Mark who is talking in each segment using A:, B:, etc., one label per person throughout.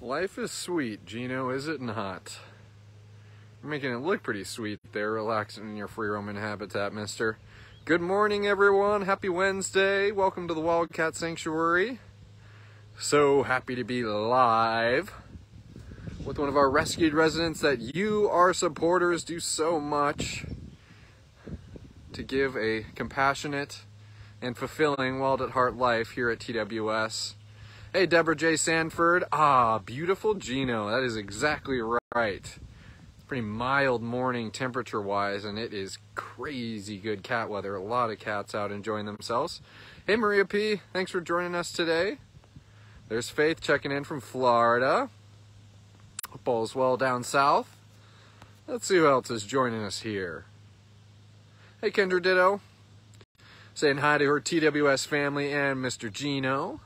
A: Life is sweet, Gino, is it not? You're making it look pretty sweet there, relaxing in your free roaming habitat, mister. Good morning, everyone. Happy Wednesday. Welcome to the Wildcat Sanctuary. So happy to be live with one of our rescued residents that you, our supporters, do so much to give a compassionate and fulfilling wild at heart life here at TWS. Hey, Deborah J. Sanford. Beautiful Gino. That is exactly right. Pretty mild morning temperature-wise, and it is crazy good cat weather. A lot of cats out enjoying themselves. Hey, Maria P. Thanks for joining us today. There's Faith checking in from Florida. Hope all's well down south. Let's see who else is joining us here. Hey, Kendra Ditto. Saying hi to her TWS family and Mr. Gino.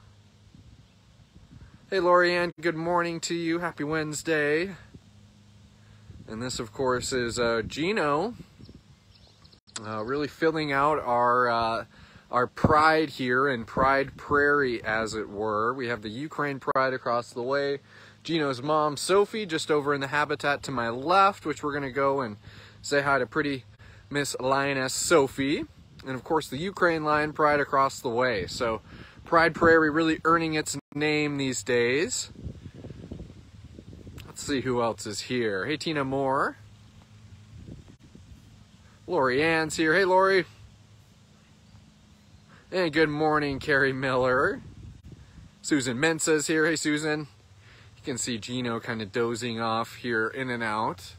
A: Hey, Lorianne, good morning to you. Happy Wednesday. And this, of course, is Gino, really filling out our pride here in Pride Prairie, as it were. We have the Ukraine Pride across the way. Gino's mom, Sophie, just over in the habitat to my left, which we're going to go and say hi to pretty Miss Lioness Sophie. And, of course, the Ukraine Lion Pride across the way. So Pride Prairie really earning its name these days. Let's see who else is here. Hey, Tina Moore. Lori Ann's here. Hey, Lori. And good morning, Carrie Miller. Susan Mensa's here. Hey, Susan. You can see Gino kind of dozing off here in and out.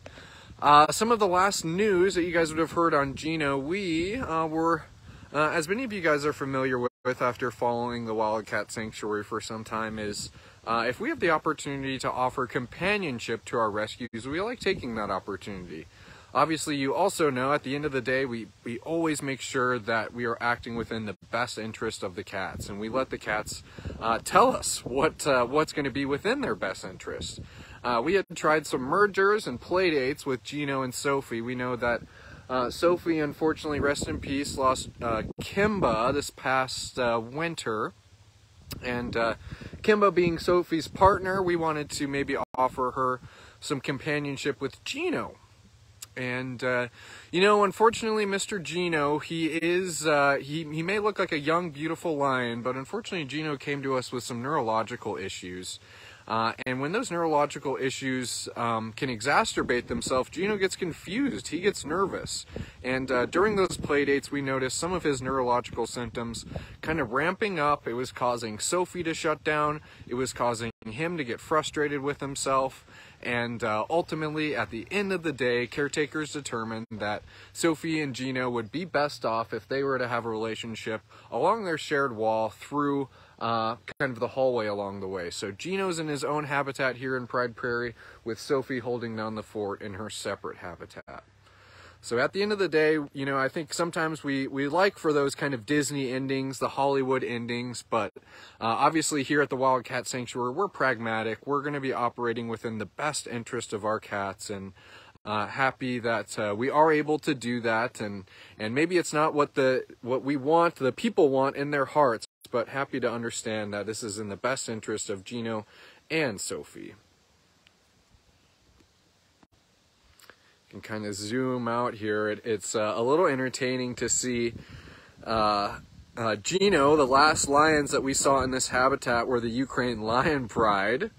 A: Some of the last news that you guys would have heard on Gino, we were, as many of you guys are familiar with after following the Wildcat Sanctuary for some time, is if we have the opportunity to offer companionship to our rescues, we like taking that opportunity. Obviously, you also know at the end of the day, we always make sure that we are acting within the best interest of the cats, and we let the cats tell us what's going to be within their best interest. We had tried some mergers and play dates with Gino and Sophie. We know that Sophie, unfortunately, rest in peace, lost Kimba this past winter. And Kimba being Sophie's partner, we wanted to maybe offer her some companionship with Gino. And, you know, unfortunately, Mr. Gino, he is, he may look like a young, beautiful lion, but unfortunately, Gino came to us with some neurological issues. And when those neurological issues can exacerbate themselves, Gino gets confused. He gets nervous. And during those play dates, we noticed some of his neurological symptoms kind of ramping up. It was causing Sophie to shut down. It was causing him to get frustrated with himself. And ultimately, at the end of the day, caretakers determined that Sophie and Gino would be best off if they were to have a relationship along their shared wall through kind of the hallway along the way. So Gino's in his own habitat here in Pride Prairie, with Sophie holding down the fort in her separate habitat. So at the end of the day, you know, I think sometimes we like for those kind of Disney endings, the Hollywood endings, but obviously here at the Wildcat Sanctuary, we're pragmatic. We're going to be operating within the best interest of our cats, and happy that we are able to do that. And maybe it's not what we want, the people want in their hearts, but happy to understand that this is in the best interest of Gino and Sophie. Can kind of zoom out here. It's a little entertaining to see Gino. The last lions that we saw in this habitat were the Ukraine Lion Pride,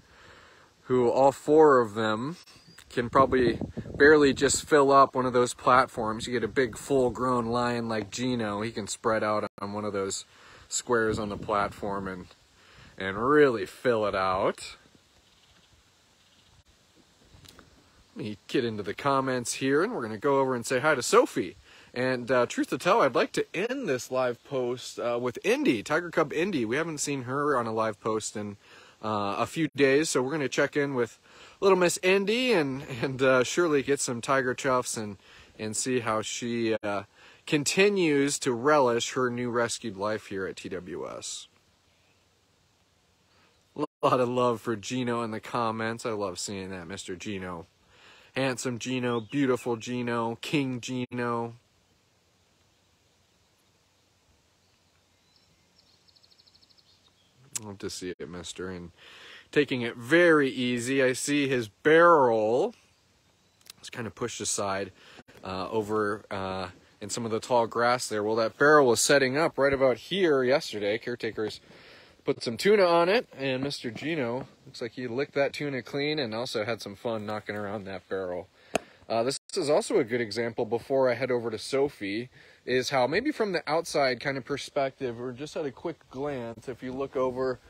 A: who all four of them can probably barely just fill up one of those platforms. You get a big full-grown lion like Gino, he can spread out on one of those squares on the platform and really fill it out. Let me get into the comments here, and we're going to go over and say hi to Sophie. And truth to tell, I'd like to end this live post with Indy, Tiger Cub Indy. We haven't seen her on a live post in a few days, so we're going to check in with little Miss Indy and surely get some tiger chuffs and see how she continues to relish her new rescued life here at TWS. A lot of love for Gino in the comments. I love seeing that, Mr. Gino. Handsome Gino, beautiful Gino, King Gino. Love to see it, mister. And taking it very easy. I see his barrel is kind of pushed aside over in some of the tall grass there. Well, that barrel was setting up right about here yesterday. Caretakers put some tuna on it, and Mr. Gino looks like he licked that tuna clean and also had some fun knocking around that barrel. This is also a good example before I head over to Sophie, is how maybe from the outside kind of perspective, or just at a quick glance, if you look over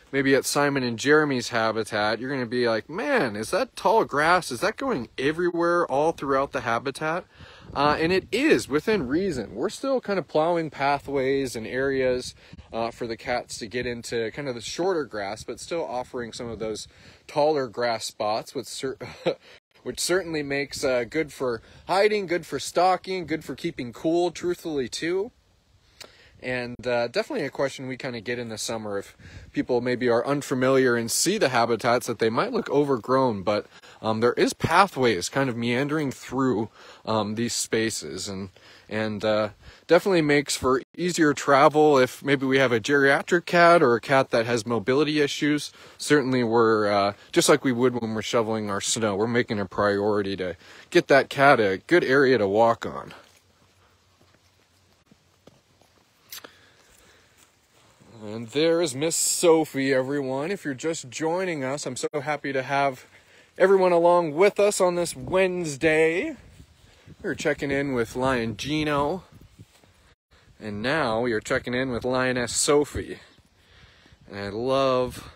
A: maybe at Simon and Jeremy's habitat, you're going to be like, man, is that tall grass, is that going everywhere all throughout the habitat? And it is, within reason. We're still kind of plowing pathways and areas for the cats to get into kind of the shorter grass, but still offering some of those taller grass spots, which certainly makes good for hiding, good for stalking, good for keeping cool, truthfully, too. And definitely a question we kind of get in the summer if people maybe are unfamiliar and see the habitats that they might look overgrown, but there is pathways kind of meandering through these spaces, and definitely makes for easier travel if maybe we have a geriatric cat or a cat that has mobility issues. Certainly we're, just like we would when we're shoveling our snow, we're making a priority to get that cat a good area to walk on. And there's Miss Sophie, everyone. If you're just joining us, I'm so happy to have everyone along with us on this Wednesday. We're checking in with Lion Gino. And now we are checking in with Lioness Sophie. And I love,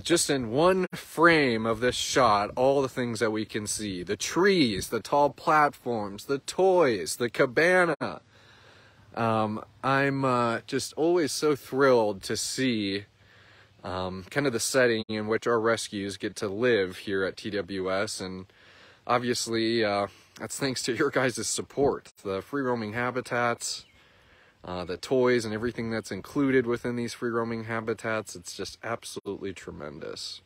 A: just in one frame of this shot, all the things that we can see. The trees, the tall platforms, the toys, the cabana. I'm just always so thrilled to see kind of the setting in which our rescues get to live here at TWS, and obviously that's thanks to your guys' support. The free roaming habitats, the toys and everything that's included within these free roaming habitats, it's just absolutely tremendous.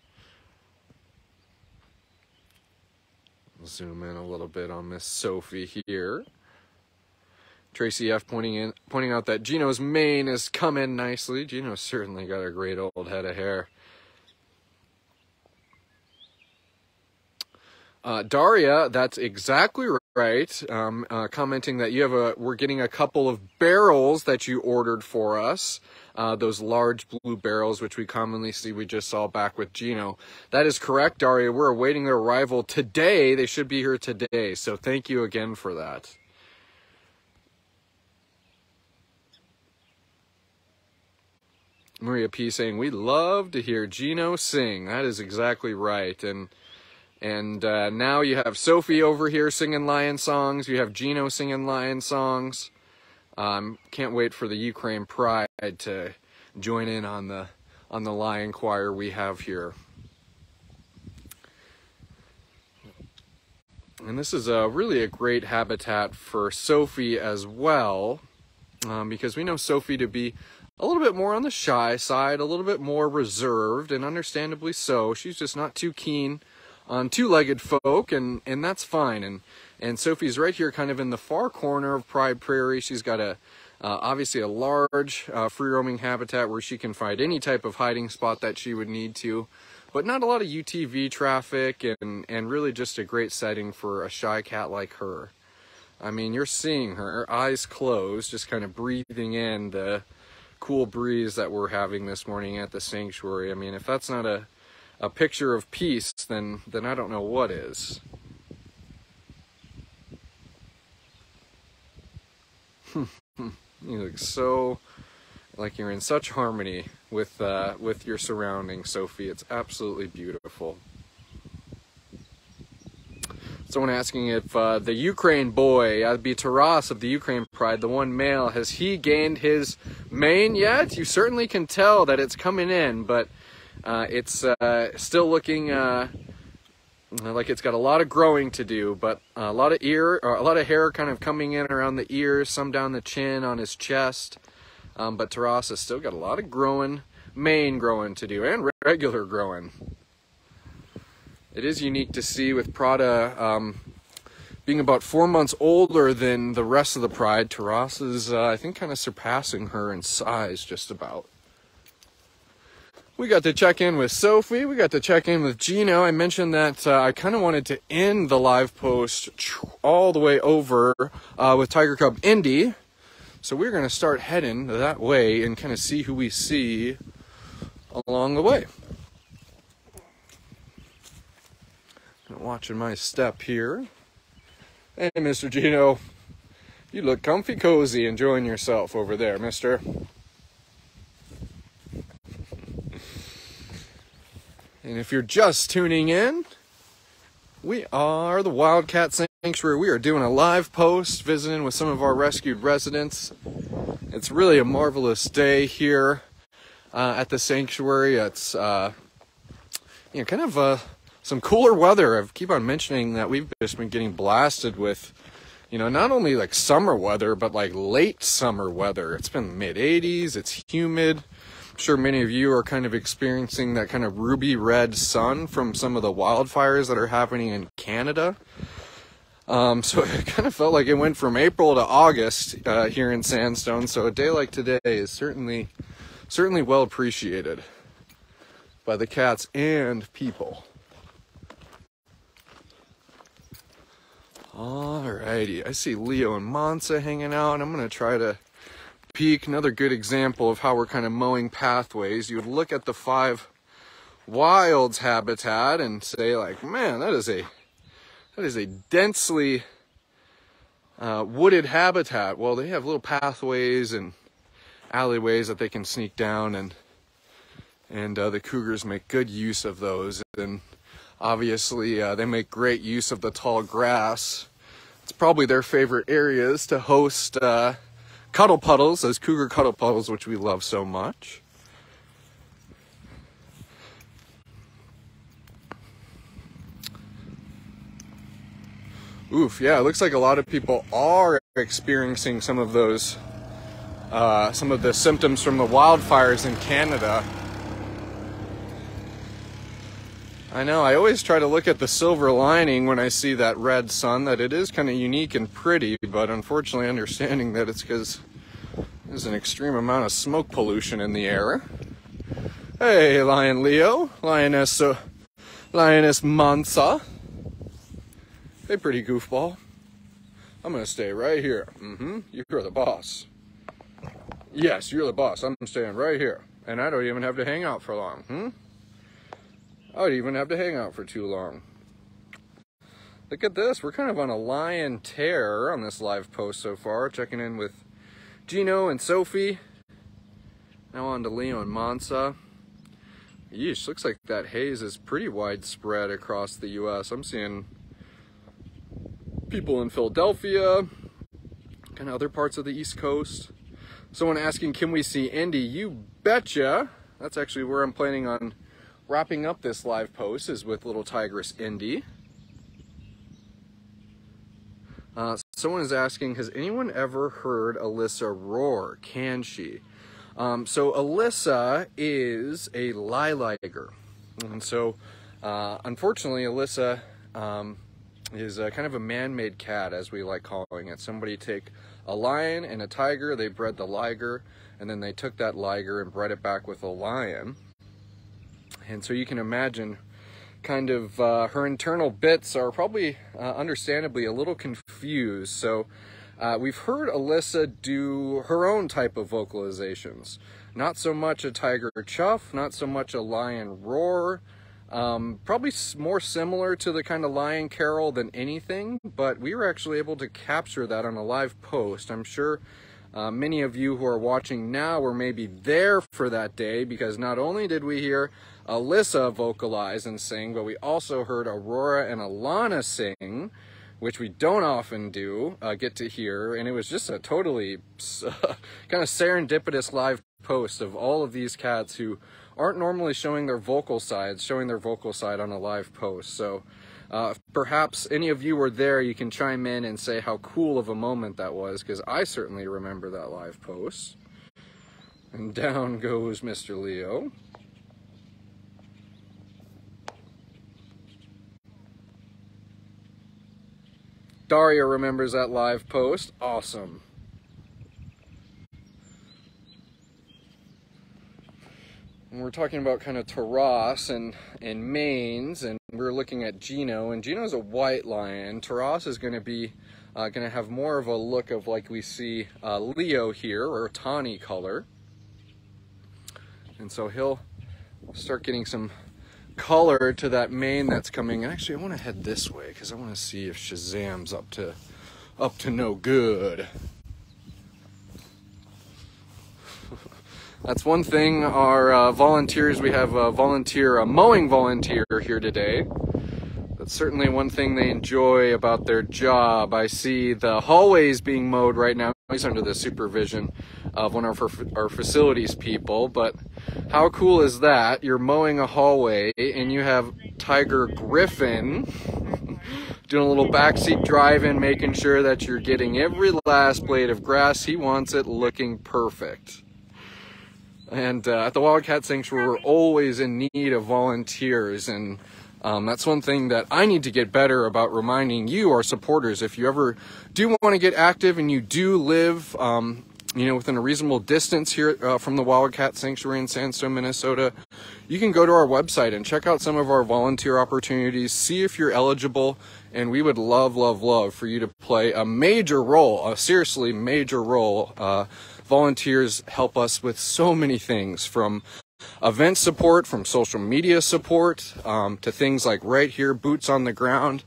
A: I'll zoom in a little bit on Miss Sophie here. Tracy F. pointing out that Gino's mane has come in nicely. Gino's certainly got a great old head of hair. Daria, that's exactly right. Commenting that we're getting a couple of barrels that you ordered for us. Those large blue barrels, which we commonly see, we just saw back with Gino. That is correct, Daria. We're awaiting their arrival today. They should be here today. So thank you again for that. Maria P. saying, we love to hear Gino sing. That is exactly right. And now you have Sophie over here singing lion songs. You have Gino singing lion songs. Can't wait for the Ukraine Pride to join in on the lion choir we have here. And this is really a great habitat for Sophie as well, because we know Sophie to be a little bit more on the shy side, a little bit more reserved, and understandably so. She's just not too keen on two-legged folk, and that's fine. And Sophie's right here kind of in the far corner of Pride Prairie. She's got obviously a large free-roaming habitat where she can find any type of hiding spot that she would need to, but not a lot of UTV traffic, and really just a great setting for a shy cat like her. I mean, you're seeing her eyes closed, just kind of breathing in the cool breeze that we're having this morning at the sanctuary. I mean, if that's not a picture of peace, then I don't know what is. You look so like you're in such harmony with your surroundings, Sophie. It's absolutely beautiful. Someone asking if the Ukraine boy, that'd be Taras of the Ukraine Pride, the one male, has he gained his mane yet? You certainly can tell that it's coming in, but it's still looking like it's got a lot of growing to do, but a lot of hair kind of coming in around the ears, some down the chin, on his chest. But Taras has still got a lot of mane growing to do, and regular growing. It is unique to see with Prada being about 4 months older than the rest of the Pride. Taras is, I think, kind of surpassing her in size just about. We got to check in with Sophie. We got to check in with Gino. I mentioned that I kind of wanted to end the live post all the way over with Tiger Cub Indy. So we're going to start heading that way and kind of see who we see along the way. Watching my step here. Hey, Mr. Gino. You look comfy cozy enjoying yourself over there, mister. And if you're just tuning in, we are the Wildcat Sanctuary. We are doing a live post, visiting with some of our rescued residents. It's really a marvelous day here at the sanctuary. It's kind of some cooler weather. I keep on mentioning that we've just been getting blasted with, not only like summer weather, but like late summer weather. It's been mid-80s. It's humid. I'm sure many of you are kind of experiencing that kind of ruby red sun from some of the wildfires that are happening in Canada. So it kind of felt like it went from April to August here in Sandstone. So a day like today is certainly well appreciated by the cats and people. Alrighty, I see Leo and Mansa hanging out, and I'm going to try to peek. Another good example of how we're kind of mowing pathways. You would look at the 5 wilds habitat and say, like, man, that is a densely wooded habitat. Well, they have little pathways and alleyways that they can sneak down, and the cougars make good use of those. And obviously, they make great use of the tall grass. It's probably their favorite areas to host cuddle puddles, those cougar cuddle puddles, which we love so much. Oof, yeah, it looks like a lot of people are experiencing some of those, some of the symptoms from the wildfires in Canada. I know, I always try to look at the silver lining when I see that red sun, that it is kind of unique and pretty, but unfortunately understanding that it's because there's an extreme amount of smoke pollution in the air. Hey, Lion Leo, Lioness Mansa. Hey, pretty goofball. I'm gonna stay right here. You're the boss. Yes, you're the boss. I'm staying right here. And I don't even have to hang out for long, I don't even have to hang out for too long. Look at this. We're kind of on a lion tear on this live post so far. Checking in with Gino and Sophie. Now on to Leo and Mansa. Yeesh, looks like that haze is pretty widespread across the U.S. I'm seeing people in Philadelphia, kind of other parts of the East Coast. Someone asking, can we see Indy? You betcha. That's actually where I'm planning on wrapping up this live post, is with little tigress Indy. Someone is asking, has anyone ever heard Alyssa roar? Can she? So Alyssa is a lilager. And so, unfortunately, Alyssa is kind of a man-made cat, as we like calling it. Somebody take a lion and a tiger, they bred the liger, and then they took that liger and bred it back with a lion. And so you can imagine kind of her internal bits are probably understandably a little confused. So we've heard Alyssa do her own type of vocalizations. Not so much a tiger chuff, not so much a lion roar. Probably more similar to the kind of lion carol than anything, but we were actually able to capture that on a live post. I'm sure many of you who are watching now were maybe there for that day, because not only did we hear Alyssa vocalize and sing, but we also heard Aurora and Alana sing, which we don't often get to hear, and it was just a totally kind of serendipitous live post of all of these cats who aren't normally showing their vocal side on a live post. So perhaps any of you were there, you can chime in and say how cool of a moment that was, because I certainly remember that live post. And down goes Mr. Leo. Daria remembers that live post. Awesome. And we're talking about kind of Taras and manes, and we're looking at Gino, and Gino's a white lion. Taras is going to be going to have more of a look of like we see Leo here, or a tawny color. And so he'll start getting some color to that mane that's coming. And actually, I want to head this way because I want to see if Shazam's up to no good. That's one thing. Our volunteers, we have a mowing volunteer here today. That's certainly one thing they enjoy about their job. I see the hallways being mowed right now. He's under the supervision of one of our facilities people, but how cool is that? You're mowing a hallway and you have Tiger Griffin doing a little backseat drive-in, making sure that you're getting every last blade of grass. He wants it looking perfect. And at the Wildcat Sanctuary, we're always in need of volunteers, and that's one thing that I need to get better about reminding you, our supporters. If you ever do want to get active and you do live, within a reasonable distance here from the Wildcat Sanctuary in Sandstone, Minnesota, you can go to our website and check out some of our volunteer opportunities, see if you're eligible, and we would love, love, love for you to play a major role, a seriously major role. Volunteers help us with so many things, from event support, from social media support, to things like right here, boots on the ground,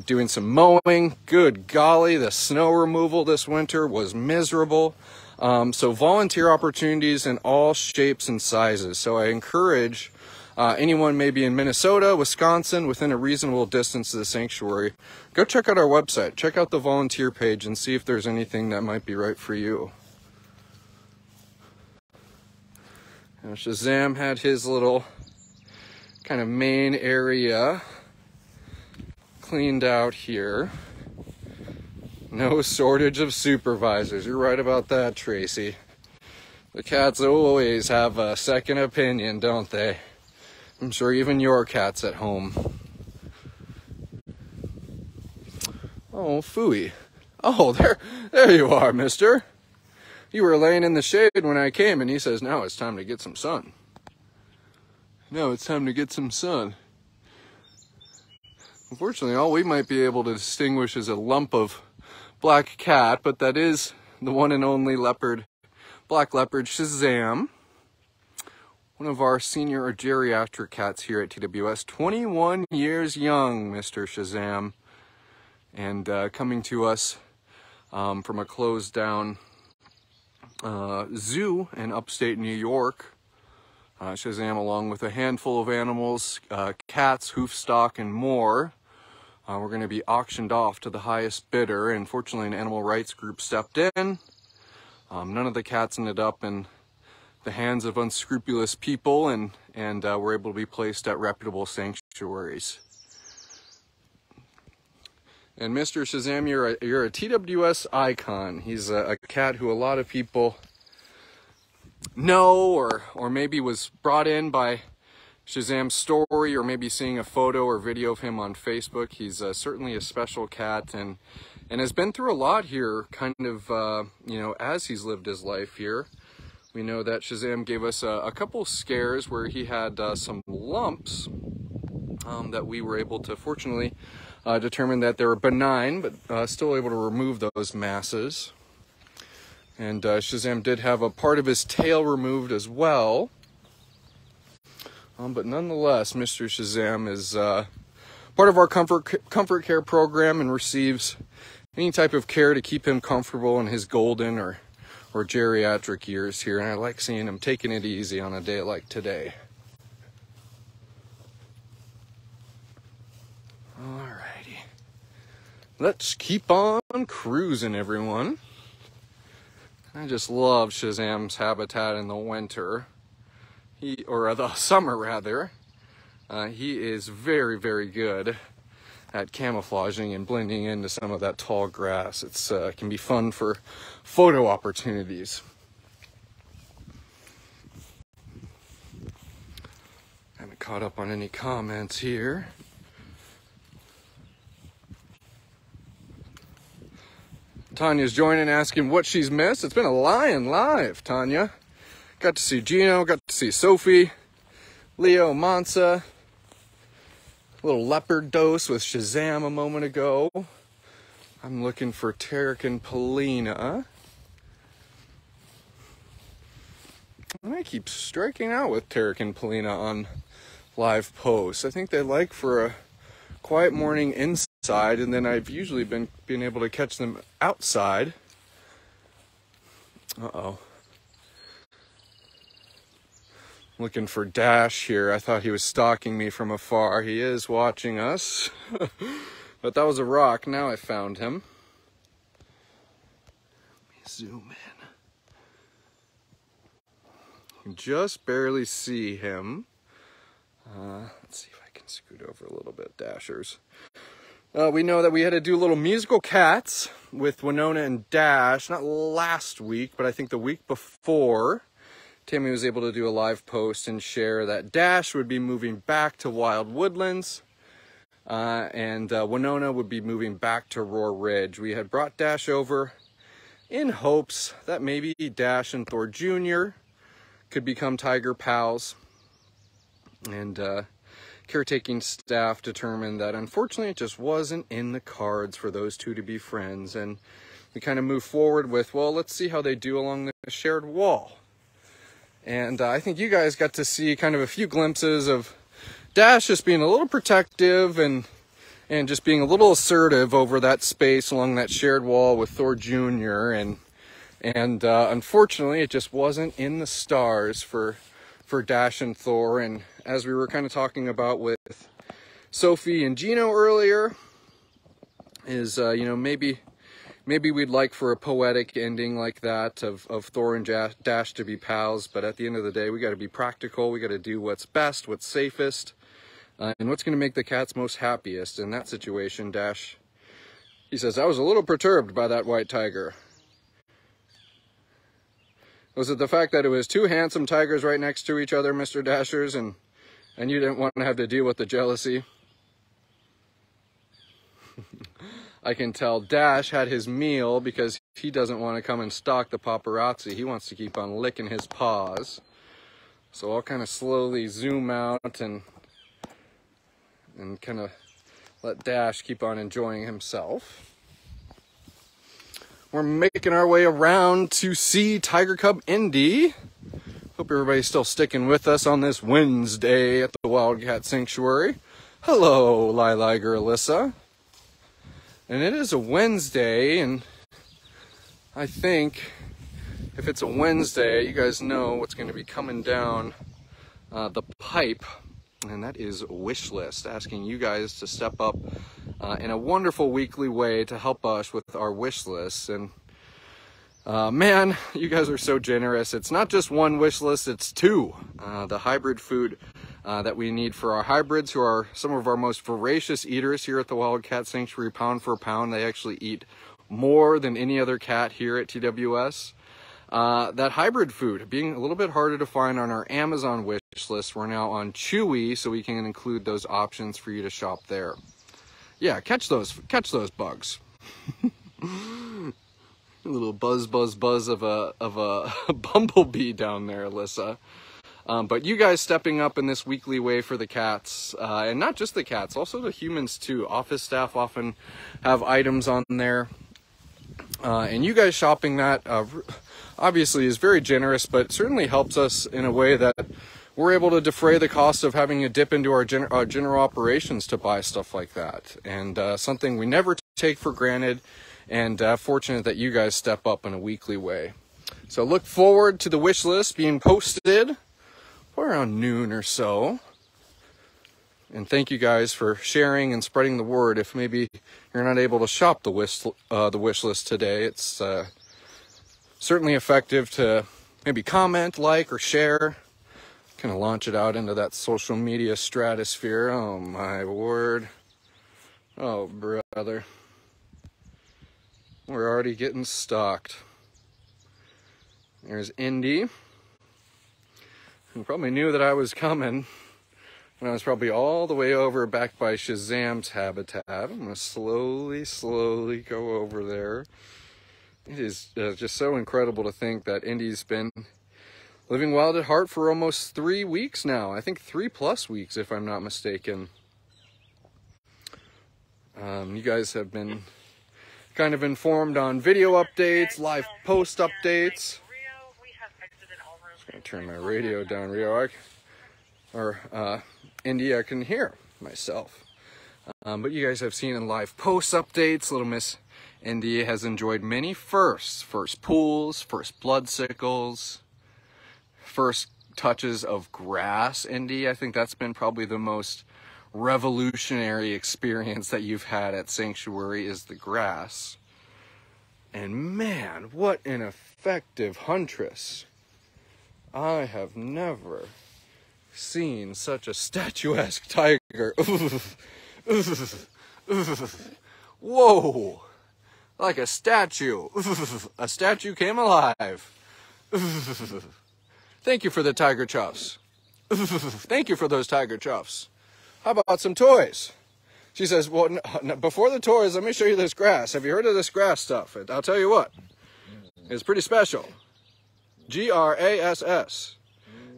A: doing some mowing. Good golly, the snow removal this winter was miserable. So volunteer opportunities in all shapes and sizes. So I encourage anyone maybe in Minnesota, Wisconsin, within a reasonable distance to the sanctuary, go check out our website, check out the volunteer page, and see if there's anything that might be right for you. Now, Shazam had his little kind of main area cleaned out here. No shortage of supervisors. You're right about that, Tracy. The cats always have a second opinion, don't they? I'm sure even your cat's at home. Oh, phooey. Oh, there you are, mister. You were laying in the shade when I came, and he says, now it's time to get some sun. Now it's time to get some sun. Unfortunately, all we might be able to distinguish is a lump of black cat, but that is the one and only black leopard Shazam. One of our senior or geriatric cats here at TWS, 21 years young, Mr. Shazam. And coming to us from a closed down zoo in upstate New York. Shazam, along with a handful of animals, cats, hoofstock, and more, we're going to be auctioned off to the highest bidder. And fortunately, an animal rights group stepped in. None of the cats ended up in the hands of unscrupulous people, and were able to be placed at reputable sanctuaries. And Mr. Shazam, you're a TWS icon. He's a cat who a lot of people know, or maybe was brought in by Shazam's story, or maybe seeing a photo or video of him on Facebook. He's certainly a special cat, and has been through a lot here, kind of, as he's lived his life here. We know that Shazam gave us a couple scares where he had some lumps that we were able to, fortunately, determine that they were benign, but still able to remove those masses. And Shazam did have a part of his tail removed as well. But nonetheless, Mr. Shazam is part of our comfort care program and receives any type of care to keep him comfortable in his golden or geriatric years here. And I like seeing him taking it easy on a day like today. Alrighty. Let's keep on cruising, everyone. I just love Shazam's habitat in the winter. Or the summer, rather. He is very, very good at camouflaging and blending into some of that tall grass. It can be fun for photo opportunities. Haven't caught up on any comments here. Tanya's joining, asking what she's missed. It's been a lion live, Tanya. Got to see Gino, got to see Sophie, Leo, Mansa, a little leopard dose with Shazam a moment ago. I'm looking for Tarek and Polina. And I keep striking out with Tarek and Polina on live posts. I think they like for a quiet morning inside, and then I've usually been able to catch them outside. Uh-oh. Looking for Dash here. I thought he was stalking me from afar. He is watching us. But that was a rock. Now I found him. Let me zoom in. You can just barely see him. Let's see if I can scoot over a little bit, Dashers. We know that we had to do little musical cats with Winona and Dash, not last week, but I think the week before. Tammy was able to do a live post and share that Dash would be moving back to Wild Woodlands, and Winona would be moving back to Roar Ridge. We had brought Dash over in hopes that maybe Dash and Thor Jr. could become tiger pals, and caretaking staff determined that unfortunately it just wasn't in the cards for those two to be friends, and we kind of moved forward with, well, let's see how they do along the shared wall. And I think you guys got to see kind of a few glimpses of Dash just being a little protective and just being a little assertive over that space along that shared wall with Thor Jr. And unfortunately, it just wasn't in the stars for Dash and Thor. And as we were kind of talking about with Sophie and Gino earlier, is maybe we'd like for a poetic ending like that of Thor and Dash to be pals, but at the end of the day, we got to be practical. We got to do what's best, what's safest, and what's going to make the cats most happiest. In that situation, Dash, he says, I was a little perturbed by that white tiger. Was it the fact that it was two handsome tigers right next to each other, Mr. Dashers, and you didn't want to have to deal with the jealousy? I can tell Dash had his meal because he doesn't want to come and stalk the paparazzi. He wants to keep on licking his paws. So I'll kind of slowly zoom out and kind of let Dash keep on enjoying himself. We're making our way around to see Tiger Cub Indy. Hope everybody's still sticking with us on this Wednesday at the Wildcat Sanctuary. Hello, Lilager Alyssa. And it is a Wednesday, and I think if it's a Wednesday, you guys know what's going to be coming down the pipe, and that is wish list, asking you guys to step up in a wonderful weekly way to help us with our wish lists. And man, you guys are so generous. It's not just one wish list, it's two. The hybrid food that we need for our hybrids, who are some of our most voracious eaters here at the Wildcat Sanctuary, pound for pound. They actually eat more than any other cat here at TWS. That hybrid food being a little bit harder to find on our Amazon wish list. We're now on Chewy, so we can include those options for you to shop there. Yeah, catch those bugs. A little buzz of a bumblebee down there, Alyssa. But you guys stepping up in this weekly way for the cats, and not just the cats, also the humans too. Office staff often have items on there, and you guys shopping that obviously is very generous, but certainly helps us in a way that we're able to defray the cost of having a dip into our general operations to buy stuff like that, and something we never take for granted, and fortunate that you guys step up in a weekly way. So look forward to the wish list being posted around noon or so. And thank you guys for sharing and spreading the word. If maybe you're not able to shop the wish list today, it's certainly effective to maybe comment, like, or share. Kind of launch it out into that social media stratosphere. Oh my word. Oh brother. We're already getting stalked. There's Indy. You probably knew that I was coming, and I was probably all the way over back by Shazam's habitat. I'm going to slowly go over there. It is just so incredible to think that Indy's been living wild at heart for almost 3 weeks now. I think 3+ weeks, if I'm not mistaken. You guys have been kind of informed on video updates, live post updates. I'm going to turn my radio down, Rio. Indy, I can hear myself. But you guys have seen in live post updates, little Miss Indy has enjoyed many firsts. First pools, first blood sickles, first touches of grass, Indy. I think that's been probably the most revolutionary experience that you've had at Sanctuary, is the grass. And man, what an effective huntress. I have never seen such a statuesque tiger. Whoa, like a statue. A statue came alive. Thank you for the tiger chuffs. Thank you for those tiger chuffs. How about some toys? She says, well, before the toys, let me show you this grass. Have you heard of this grass stuff? I'll tell you what. It's pretty special. Grass.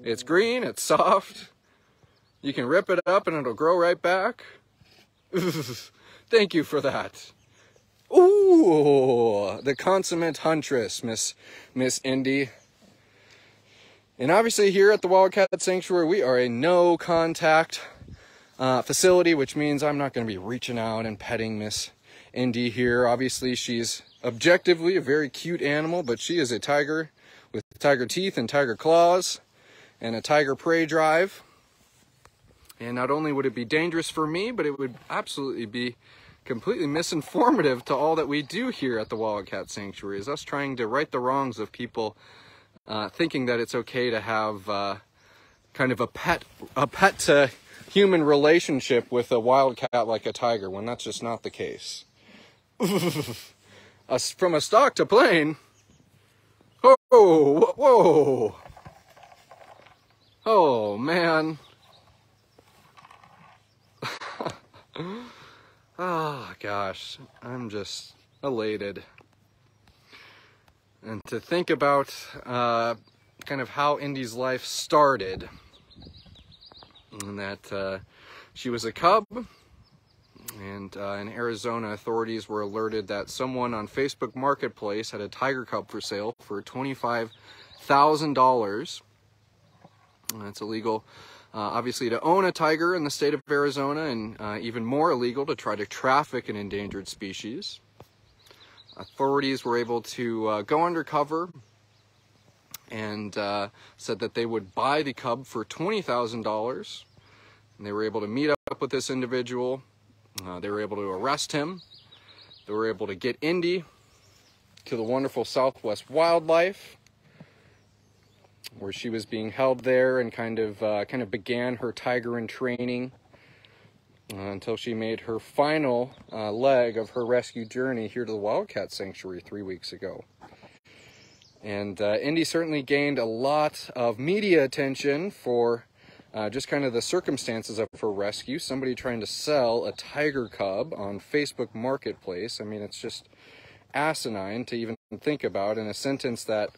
A: It's green, it's soft. You can rip it up and it'll grow right back. Thank you for that. Ooh, the consummate huntress, Miss Indy. And obviously here at the Wildcat Sanctuary, we are a no contact facility, which means I'm not going to be reaching out and petting Miss Indy here. Obviously, she's objectively a very cute animal, but she is a tiger with tiger teeth and tiger claws and a tiger prey drive. And not only would it be dangerous for me, but it would absolutely be completely misinformative to all that we do here at the Wildcat Sanctuary, is us trying to right the wrongs of people thinking that it's okay to have kind of a pet to human relationship with a wildcat like a tiger, when that's just not the case. From a stock to plane. Oh, whoa. Oh, man. Oh, gosh. I'm just elated. And to think about kind of how Indy's life started, and that she was a cub, and in Arizona, authorities were alerted that someone on Facebook Marketplace had a tiger cub for sale for $25,000. It's illegal, obviously, to own a tiger in the state of Arizona, and even more illegal to try to traffic an endangered species. Authorities were able to go undercover and said that they would buy the cub for $20,000. And they were able to meet up with this individual. They were able to arrest him. They were able to get Indy to the wonderful Southwest Wildlife, where she was being held there and kind of began her tiger in training until she made her final leg of her rescue journey here to the Wildcat Sanctuary 3 weeks ago. And Indy certainly gained a lot of media attention for just kind of the circumstances of her rescue. Somebody trying to sell a tiger cub on Facebook Marketplace. I mean, it's just asinine to even think about, in a sentence that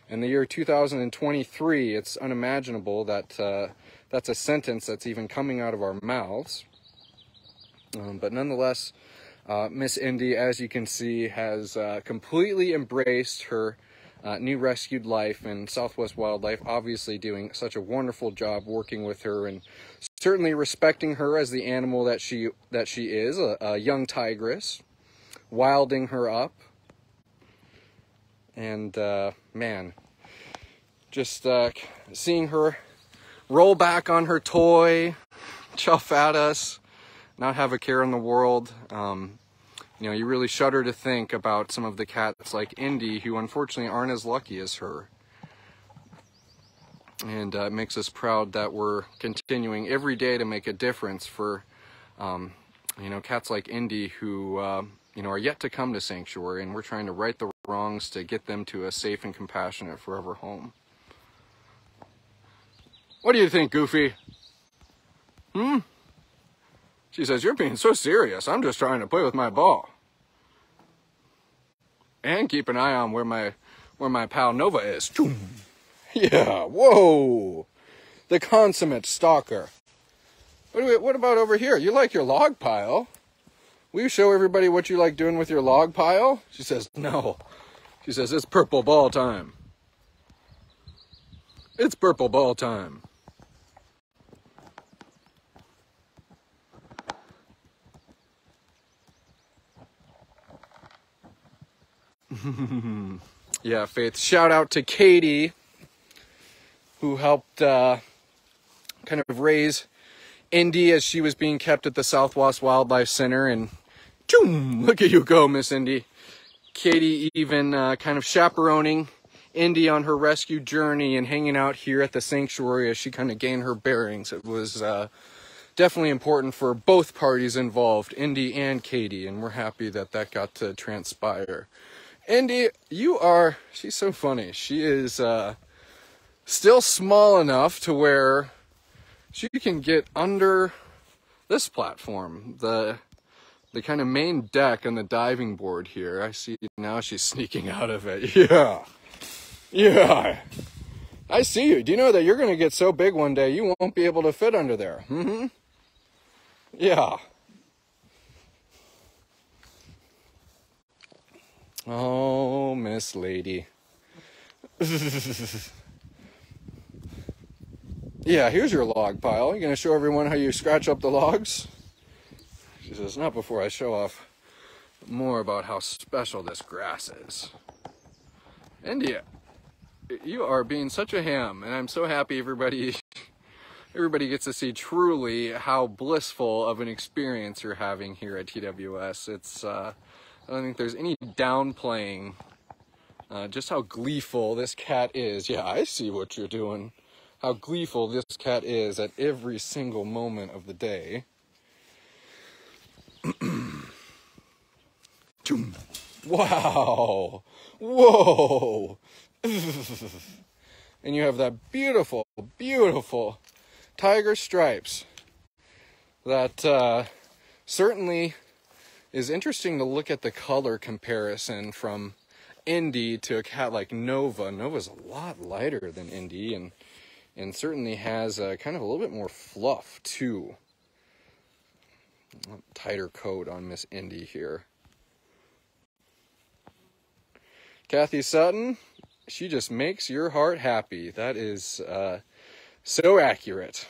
A: in the year 2023, it's unimaginable that that's a sentence that's even coming out of our mouths. But nonetheless, Miss Indy, as you can see, has completely embraced her new rescued life in Southwest Wildlife, obviously doing such a wonderful job working with her and certainly respecting her as the animal that she is, a young tigress, wilding her up. And man, just seeing her roll back on her toy, chuff at us, not have a care in the world. You know, you really shudder to think about some of the cats like Indy, who unfortunately aren't as lucky as her. And it makes us proud that we're continuing every day to make a difference for, you know, cats like Indy who, you know, are yet to come to Sanctuary, and we're trying to right the wrongs to get them to a safe and compassionate forever home. What do you think, Goofy? She says, "You're being so serious. I'm just trying to play with my ball. And keep an eye on where my pal Nova is." Yeah, whoa. The consummate stalker. What about over here? You like your log pile? Will you show everybody what you like doing with your log pile? She says, no. She says, it's purple ball time. It's purple ball time. Yeah, Faith. Shout out to Katie, who helped kind of raise Indy as she was being kept at the Southwest Wildlife Center. And choom, look at you go, Miss Indy. Katie even kind of chaperoning Indy on her rescue journey and hanging out here at the sanctuary as she kind of gained her bearings. It was definitely important for both parties involved, Indy and Katie, and we're happy that that got to transpire. Indy, she's so funny. She is still small enough to where she can get under this platform, the kind of main deck and the diving board here. I see now she's sneaking out of it. Yeah. Yeah. I see you. Do you know that you're going to get so big one day you won't be able to fit under there? Mm-hmm. Yeah. Oh, Miss Lady. Yeah, here's your log pile. You going to show everyone how you scratch up the logs? She says, not before I show off more about how special this grass is. India, you are being such a ham, and I'm so happy everybody gets to see truly how blissful of an experience you're having here at TWS. It's, I don't think there's any downplaying just how gleeful this cat is. Yeah, I see what you're doing. How gleeful this cat is at every single moment of the day. Wow. Whoa. And you have that beautiful, beautiful tiger stripes that certainly is interesting to look at the color comparison from Indy to a cat like Nova. Nova's a lot lighter than Indy and certainly has kind of a little bit more fluff too. Tighter coat on Miss Indy here. Kathy Sutton, she just makes your heart happy. That is so accurate.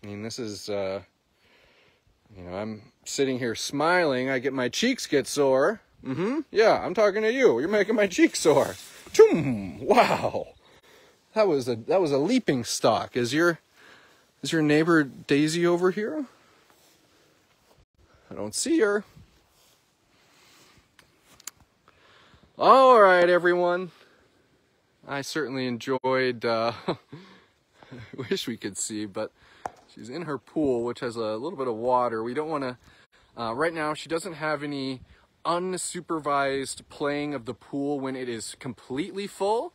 A: I mean, this is, I'm sitting here smiling. I get my cheeks get sore. Yeah, I'm talking to you. You're making my cheeks sore. Choom! Wow. That was a leaping stock. Is your neighbor Daisy over here? I don't see her. All right, everyone. I certainly enjoyed, wish we could see, but she's in her pool, which has a little bit of water. We don't want to, right now, she doesn't have any unsupervised playing of the pool when it is completely full.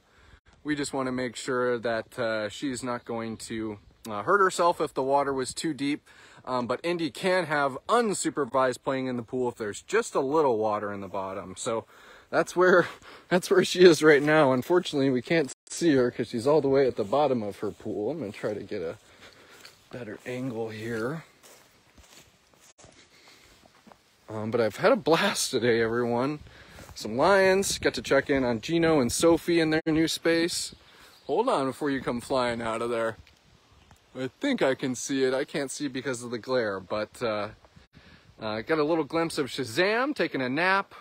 A: We just want to make sure that she's not going to hurt herself if the water was too deep. But Indy can have unsupervised playing in the pool if there's just a little water in the bottom. So that's where she is right now. Unfortunately, we can't see her because she's all the way at the bottom of her pool. I'm going to try to get a better angle here. But I've had a blast today, everyone. Some lions. Got to check in on Gino and Sophie in their new space. Hold on before you come flying out of there. I think I can see it. I can't see because of the glare, but got a little glimpse of Shazam taking a nap.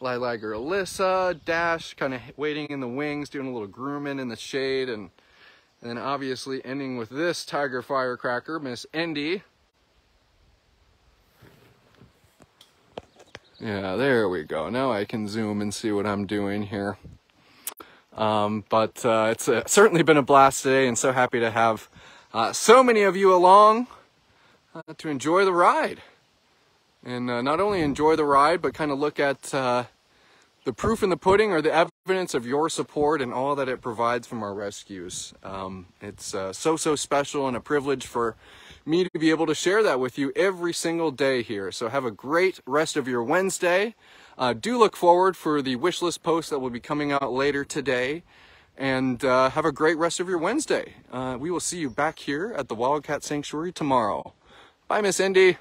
A: Lilager Alyssa, Dash kind of waiting in the wings, doing a little grooming in the shade, and then obviously ending with this tiger firecracker, Miss Indy. Yeah, there we go. Now I can zoom and see what I'm doing here. But it's certainly been a blast today, and so happy to have so many of you along to enjoy the ride. And not only enjoy the ride, but kind of look at the proof in the pudding or the evidence of your support and all that it provides from our rescues. It's so special and a privilege for me to be able to share that with you every single day here. So have a great rest of your Wednesday. Do look forward for the wish list post that will be coming out later today. and have a great rest of your Wednesday. We will see you back here at the Wildcat Sanctuary tomorrow. Bye, Miss Indy.